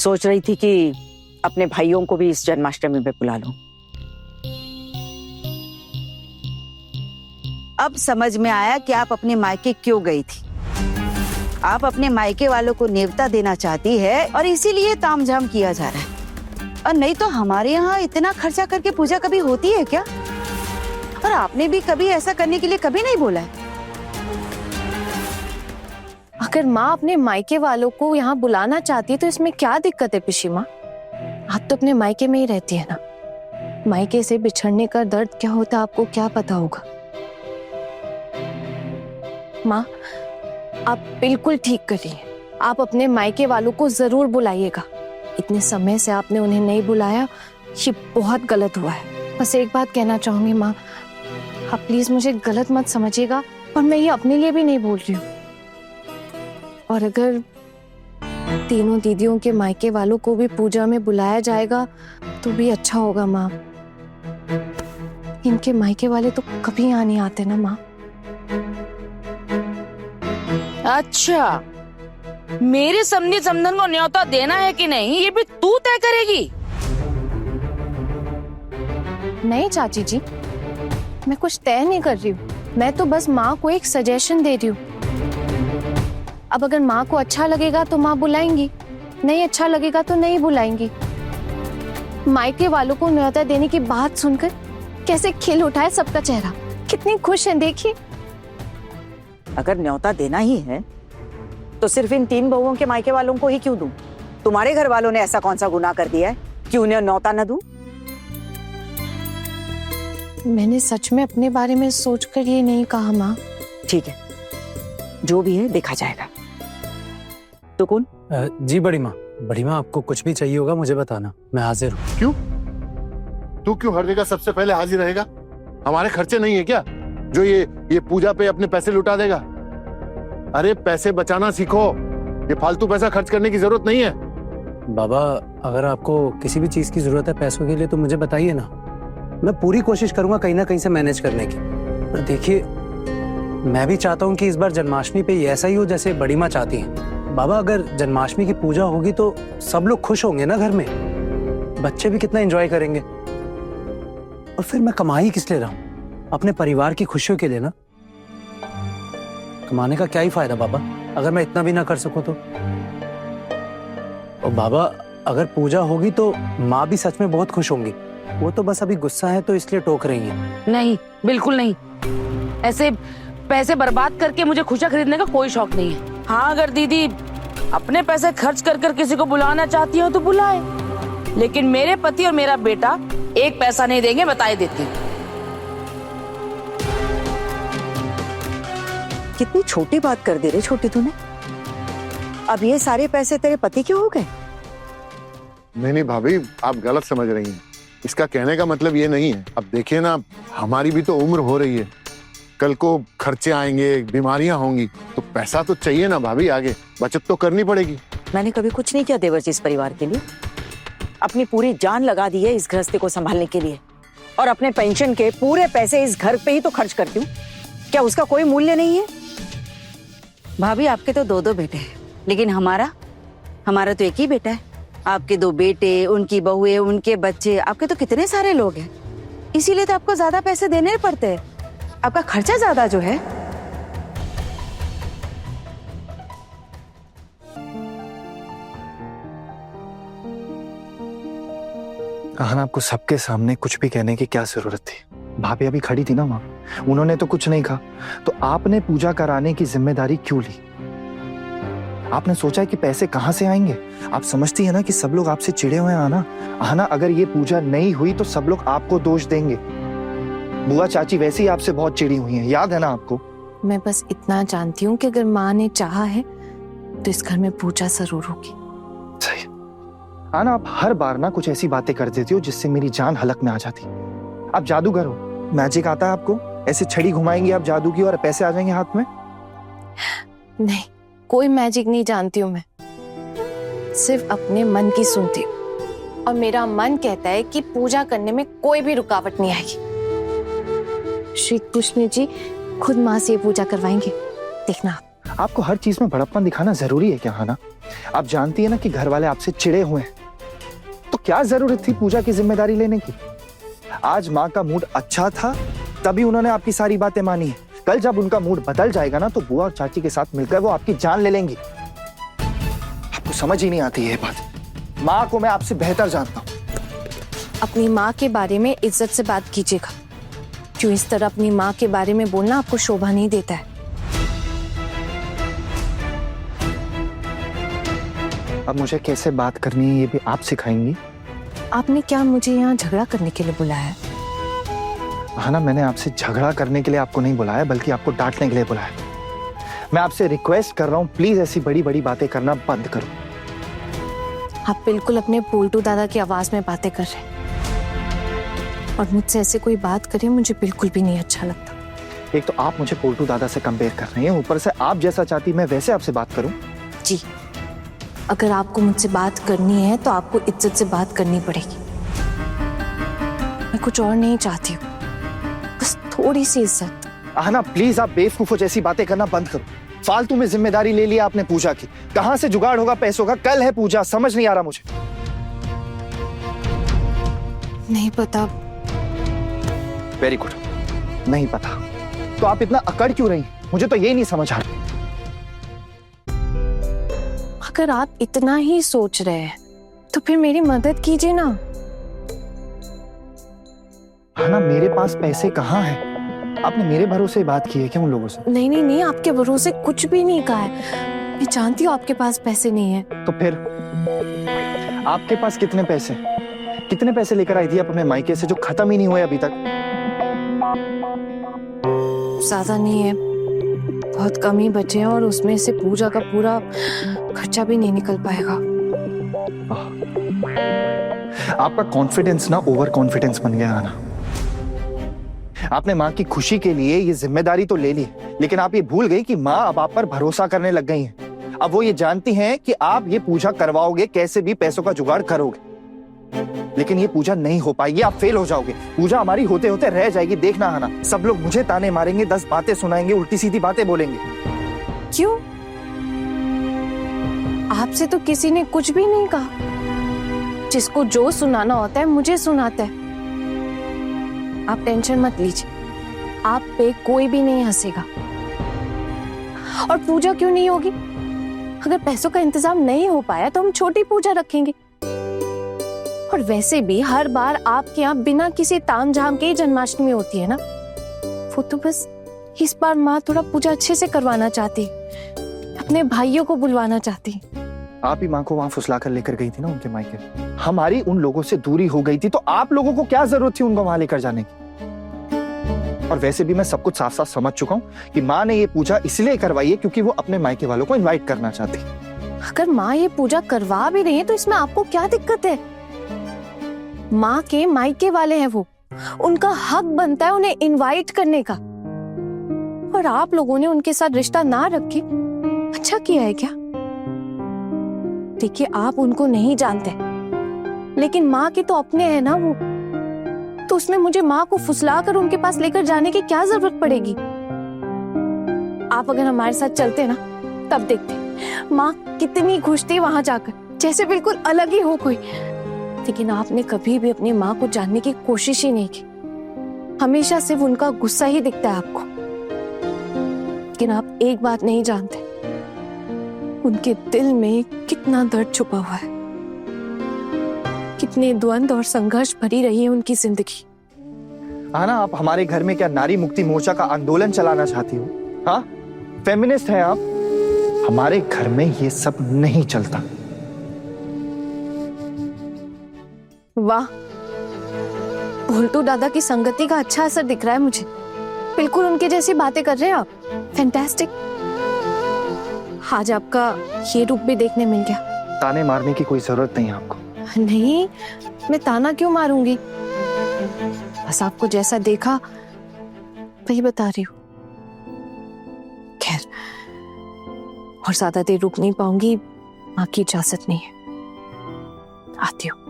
सोच रही थी कि अपने भाइयों को भी इस जन्माष्टमी में बुला लूं। अब समझ में आया कि आप अपने मायके क्यों गई थी। आप अपने मायके वालों को न्योता देना चाहती है और इसीलिए तामझाम किया जा रहा है। और नहीं तो हमारे यहाँ इतना खर्चा करके पूजा कभी होती है क्या? और आपने भी कभी ऐसा करने के लिए कभी नहीं बोला है। अगर माँ अपने मायके वालों को यहाँ बुलाना चाहती है तो इसमें क्या दिक्कत है पिशी माँ? आप तो अपने मायके में ही रहती है ना। मायके से बिछड़ने का दर्द क्या होता है आपको क्या पता होगा। माँ आप बिल्कुल ठीक कर रही हैं। आप अपने मायके वालों को जरूर बुलाइएगा। इतने समय से आपने उन्हें नहीं बुलाया, ये बहुत गलत हुआ है। बस एक बात कहना चाहूंगी माँ, आप प्लीज मुझे गलत मत समझिएगा और मैं ये अपने लिए भी नहीं बोल रही हूँ। और अगर तीनों दीदियों के मायके वालों को भी पूजा में बुलाया जाएगा तो भी अच्छा होगा माँ। इनके मायके वाले तो कभी यहाँ नहीं आते ना माँ। अच्छा, मेरे समधी समधन को न्योता देना है कि नहीं ये भी तू तय करेगी? नहीं चाची जी, मैं कुछ तय नहीं कर रही हूँ। मैं तो बस माँ को एक सजेशन दे रही हूँ। अब अगर माँ को अच्छा लगेगा तो माँ बुलाएंगी, नहीं अच्छा लगेगा तो नहीं बुलाएंगी। मायके वालों को न्योता देने की बात सुनकर कैसे खिल उठा है सबका चेहरा। कितनी खुश हैं देखिए। अगर न्योता देना ही है तो सिर्फ इन 3 बहुओं के मायके वालों को ही क्यों दूं? तुम्हारे घर वालों ने ऐसा कौन सा गुनाह कर दिया है कि उन्हें न्योता न दूं? मैंने सच में अपने बारे में सोचकर ये नहीं कहा माँ। ठीक है, जो भी है देखा जाएगा। तो कौन? जी बड़ी माँ आपको कुछ भी चाहिए होगा मुझे बताना, मैं हाजिर हूँ। क्यों? तू क्यों हर जगह सबसे पहले हाजिर रहेगा? हमारे खर्चे नहीं है क्या जो ये पूजा पे अपने पैसे लुटा देगा? अरे पैसे बचाना सीखो, ये फालतू पैसा खर्च करने की जरूरत नहीं है। बाबा अगर आपको किसी भी चीज की जरूरत है पैसों के लिए तो मुझे बताइए ना, मैं पूरी कोशिश करूंगा कहीं ना कहीं से मैनेज करने की। पर देखिए मैं भी चाहता हूँ कि इस बार जन्माष्टमी पे ऐसा ही हो जैसे बड़ी माँ चाहती हैं। बाबा अगर जन्माष्टमी की पूजा होगी तो सब लोग खुश होंगे ना घर में, बच्चे भी कितना एंजॉय करेंगे। और फिर मैं कमा ही किस लिए रहा हूँ? अपने परिवार की खुशियों के लिए ना। कमाने का क्या ही फायदा बाबा अगर मैं इतना भी ना कर सकूं तो। और बाबा अगर पूजा होगी तो माँ भी सच में बहुत खुश होंगी। वो तो बस अभी गुस्सा है तो इसलिए टोक रही हैं। नहीं, बिल्कुल नहीं। ऐसे पैसे बर्बाद करके मुझे खुशियां खरीदने का कोई शौक नहीं है। हाँ, अगर दीदी अपने पैसे खर्च कर कर किसी को बुलाना चाहती हो तो बुलाए, लेकिन मेरे पति और मेरा बेटा एक पैसा नहीं देंगे, बताए देती हूँ। कितनी छोटी बात कर दे रहे छोटी तूने। अब ये सारे पैसे तेरे पति के हो गए? नहीं भाभी, आप गलत समझ रही हैं। इसका कहने का मतलब ये नहीं है। अब देखिए ना, हमारी भी तो उम्र हो रही है, कल को खर्चे आएंगे, बीमारियां होंगी, तो पैसा तो चाहिए ना भाभी। आगे बचत तो करनी पड़ेगी। मैंने कभी कुछ नहीं किया देवर जी इस परिवार के लिए। अपनी पूरी जान लगा दी है इस गृहस्थी को संभालने के लिए, और अपने पेंशन के पूरे पैसे इस घर पे ही तो खर्च करती हूँ। क्या उसका कोई मूल्य नहीं है? भाभी आपके तो 2 बेटे हैं, लेकिन हमारा तो एक ही बेटा है। आपके 2 बेटे, उनकी बहुएं, उनके बच्चे, आपके तो कितने सारे लोग हैं। इसीलिए तो आपको ज्यादा पैसे देने पड़ते हैं। आपका खर्चा ज्यादा जो है। कहना आपको सबके सामने कुछ भी कहने की क्या जरूरत थी? भाभी अभी खड़ी थी ना वहां, उन्होंने तो कुछ नहीं कहा, तो आपने पूजा कराने की जिम्मेदारी क्यों ली? आपने सोचा है कि पैसे कहां से आएंगे? आप समझती है ना कि सब लोग आपसे चिढ़े हुए हैं आना। अगर ये पूजा नहीं हुई तो सब लोग आपको दोष देंगे। बुआ चाची वैसे ही आपसे बहुत चिढ़ी हुई हैं, याद है ना आपको? मैं बस इतना जानती हूँ कि अगर माँ ने चाहा है तो इस घर में पूजा जरूर होगी। सही। आना आप हर बार ना कुछ ऐसी बातें कर देती हो जिससे मेरी जान हलक में आ जाती। आप जादूगर हो, मैजिक आता है आपको? ऐसे छड़ी घुमाएंगे आप जादू की और पैसे आ जाएंगे हाथ में? नहीं, कोई मैजिक नहीं जानती हूँ मैं, सिर्फ अपने मन की सुनती हूँ। और मेरा मन कहता है कि पूजा करने में कोई भी रुकावट नहीं आएगी। श्री कृष्ण जी खुद माँ से पूजा करवाएंगे, देखना। आपको हर चीज में बड़प्पन दिखाना जरूरी है क्या हाना? आप जानती है ना कि घर वाले आपसे चिढ़े हुए हैं, तो क्या जरूरत थी पूजा की जिम्मेदारी लेने की? आज माँ का मूड अच्छा था तभी उन्होंने आपकी सारी बातें मानी है। कल जब उनका मूड बदल जाएगा ना, तो बुआ और चाची के साथ मिलकर वो आपकी जान ले लेंगी। आपको समझ ही नहीं आती ये बात। माँ को मैं आपसे बेहतर जानता हूँ। अपनी माँ के बारे में इज्जत से बात कीजिएगा। क्यों इस तरह अपनी माँ के बारे में बोलना आपको शोभा नहीं देता है। अब मुझे कैसे बात करनी है ये भी आप सिखाएंगी? आपने क्या मुझे यहाँ झगड़ा करने के लिए बुलाया है? हाँ ना, मैंने आपसे झगड़ा करने के लिए आपको नहीं बुलाया, बल्कि आपको डांटने के लिए बुलाया। मैं आपसे रिक्वेस्ट कर रहा हूँ, प्लीज ऐसी बड़ी बड़ी बातें करना बंद करो। आप बिल्कुल अपने पोल्टू दादा की आवाज में बातें कर रहे हैं, और मुझसे ऐसे कोई बात करे मुझे बिल्कुल भी नहीं अच्छा लगता। एक तो आप मुझे पोल्टू दादा से कंपेयर कर रही हैं, ऊपर से आप जैसा चाहती मैं वैसे आपसे बात करूं। जी, अगर आपको मुझसे बात करनी है तो आपको इज्जत से बात करनी पड़ेगी। मैं कुछ और नहीं चाहती हूँ, बस थोड़ी सी इज्जत। आहना प्लीज, आप बेवकूफों जैसी बातें करना बंद करो। फालतू में जिम्मेदारी ले लिया आपने पूजा की। कहां से जुगाड़ होगा पैसों का? कल है पूजा, समझ नहीं आ रहा मुझे। नहीं पता। वेरी गुड, नहीं पता तो आप इतना अकड़ क्यों रही? मुझे तो ये नहीं समझ आ रहा। अगर आप इतना ही सोच रहे हैं तो फिर मेरी मदद कीजिए ना। आहना, मेरे पास पैसे कहाँ हैं? आपने मेरे भरोसे बात की है क्या उन लोगों से? नहीं नहीं नहीं, आपके भरोसे कुछ भी नहीं कहा है। मैं जानती हूँ आपके पास पैसे नहीं है। तो फिर आपके पास कितने पैसे? कितने पैसे लेकर आई थी आप अपने मायके से जो खत्म ही नहीं हुए अभी तक? ज्यादा नहीं है, बहुत कम ही बचे हैं, और उसमें से पूजा का पूरा खर्चा भी नहीं निकल पाएगा। आपका कॉन्फिडेंस ना ओवर कॉन्फिडेंस बन गया है ना। आपने माँ की खुशी के लिए ये जिम्मेदारी तो ले ली, लेकिन आप ये भूल गई कि माँ अब आप पर भरोसा करने लग गई हैं। अब वो ये जानती हैं कि आप ये पूजा करवाओगे, कैसे भी पैसों का जुगाड़ करोगे, लेकिन ये पूजा नहीं हो पाएगी, आप फेल हो जाओगे। पूजा हमारी होते होते रह जाएगी, देखना है ना। सब लोग मुझे ताने मारेंगे, 10 बातें सुनाएंगे, उल्टी सीधी बातें बोलेंगे। क्यों? आपसे तो किसी ने कुछ भी नहीं कहा। जिसको जो सुनाना होता है मुझे सुनाता है। आप टेंशन मत लीजिए, आप पे कोई भी नहीं हंसेगा। और पूजा क्यों नहीं होगी? अगर पैसों का इंतजाम नहीं हो पाया तो हम छोटी पूजा रखेंगे। और वैसे भी हर बार आपके यहाँ बिना किसी तामझाम के ही जन्माष्टमी होती है ना। वो तो बस इस बार माँ थोड़ा पूजा अच्छे से करवाना चाहती, अपने भाइयों को बुलवाना चाहती। आप ही माँ को वहां फुसला कर लेकर गई थी ना उनके मायके। हमारी उन लोगों से दूरी हो गई थी, तो आप लोगों को क्या जरूरत थी उनको वहां लेकर जाने की? और वैसे भी मैं सब कुछ साफ साफ समझ चुका हूँ कि माँ ने ये पूजा इसलिए करवाई है क्योंकि वो अपने मायके वालों को इनवाइट करना चाहती। अगर माँ ये पूजा करवा भी रही है तो इसमें आपको क्या दिक्कत है? माँ के मायके वाले हैं वो, उनका हक बनता है उन्हें इनवाइट करने का। और आप लोगों ने उनके साथ रिश्ता ना रखे, अच्छा किया है क्या? देखिए, आप उनको नहीं जानते, लेकिन माँ के तो अपने हैं ना वो, तो उसमें मुझे माँ को फुसला कर उनके पास लेकर जाने की क्या जरूरत पड़ेगी? आप अगर हमारे साथ चलते ना, तब देखते माँ कितनी खुश थी वहां जाकर, जैसे बिल्कुल अलग ही हो कोई। लेकिन आपने कभी भी अपनी माँ को जानने की कोशिश ही नहीं की। हमेशा सिर्फ उनका गुस्सा ही दिखता है आपको। लेकिन आप एक बात नहीं जानते, उनके दिल में कितना दर्द छुपा हुआ है, कितने द्वंद्व और संघर्ष भरी रही है उनकी जिंदगी। आना, आप हमारे घर में क्या नारी मुक्ति मोर्चा का आंदोलन चलाना चाहती हो? हाँ, फेमिनिस्ट हैं आप? हमारे घर में ये सब नहीं चलता। वाह, भोल्टू दादा की संगति का अच्छा असर दिख रहा है मुझे। बिल्कुल उनके जैसी बातें कर रहे हैं आप। फैंटास्टिक। आज आपका ये रूप भी देखने मिल गया। ताने मारने की कोई जरूरत नहीं है आपको। नहीं, मैं ताना क्यों मारूंगी? बस आपको जैसा देखा वही बता रही हूँ। खैर, और ज्यादा देर रुक नहीं पाऊंगी, माँ की इजाजत नहीं है, आती हूँ।